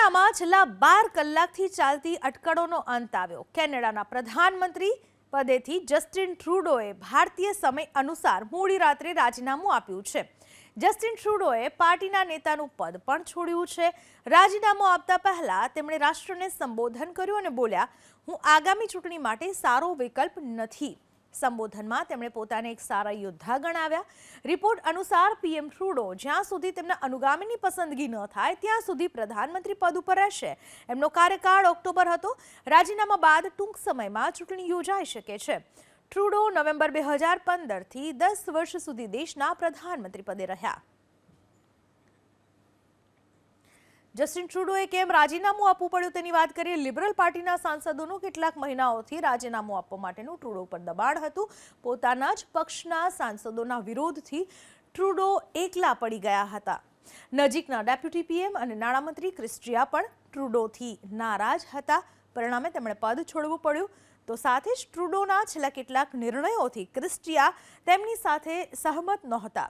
કેનેડામાં છેલ્લા 12 કલાકથી ચાલતી અટકળોનો અંત આવ્યો। કેનેડાના પ્રધાનમંત્રી પદેથી જસ્ટિન ટ્રુડોએ ભારતીય સમય અનુસાર મોડી રાત્રે રાજીનામું આપ્યું છે। જસ્ટિન ટ્રુડોએ પાર્ટીના નેતાનું પદ પણ છોડ્યું છે। રાજીનામું આપતા પહેલા તેમણે રાષ્ટ્રને સંબોધન કર્યું અને બોલ્યા, હું આગામી ચૂંટણી માટે સારો વિકલ્પ નથી। સંબોધનમાં તેમણે પોતાને એક સારા યોદ્ધા ગણાવ્યા। રિપોર્ટ અનુસાર પીએમ ટ્રુડો જ્યાં સુધી તેમના અનુગામીની પસંદગી ન થાય ત્યાં સુધી પ્રધાનમંત્રી પદ ઉપર રહેશે। એમનો કાર્યકાળ ઓક્ટોબર હતો। રાજીનામા બાદ ટૂંક સમયમાં ચૂંટણી યોજાઈ શકે છે। ટ્રુડો નવેમ્બર 2015થી 10 વર્ષ સુધી દેશના પ્રધાનમંત્રી પદે રહ્યા। જસ્ટિન ટ્રુડોએ કેમ રાજીનામું આપવું પડ્યું તેની વાત કરીએ। લિબરલ પાર્ટીના સાંસદોનું કેટલાક મહિનાઓથી રાજીનામું આપવા માટેનું ટ્રુડો પર દબાણ હતું। પોતાના જ પક્ષના સાંસદોના વિરોધથી ટ્રુડો એકલા પડી ગયા હતા। નજીકના ડેપ્યુટી પીએમ અને નાણામંત્રી ક્રિસ્ટિયા પણ ટ્રુડોથી નારાજ હતા। પરિણામે તેમણે પદ છોડવું પડ્યું। તો સાથે જ ટ્રુડોના છેલ્લા કેટલાક નિર્ણયોથી ક્રિસ્ટિયા તેમની સાથે સહમત નહોતા।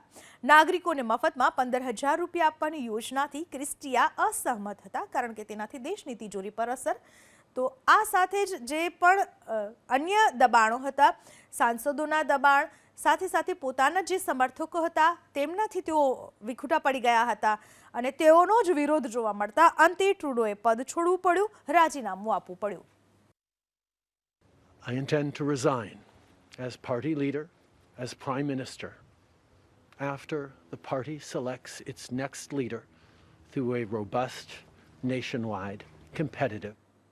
નાગરિકોને મફતમાં 15,000 રૂપિયા આપવાની યોજનાથી ક્રિસ્ટિયા અસહમત હતા, કારણ કે તેનાથી દેશની તિજોરી પર અસર। તો આ સાથે જ જે પણ અન્ય દબાણો હતા, સાંસદોના દબાણ સાથે સાથે પોતાના જે સમર્થકો હતા તેમનાથી તેઓ વિખૂટા પડી ગયા હતા અને તેઓનો જ વિરોધ જોવા મળતા અંતે ટ્રુડોએ પદ છોડવું પડ્યું, રાજીનામું આપવું પડ્યું। I intend to resign as party leader, as Prime Minister, after the party selects its next leader through a robust, nationwide, competitive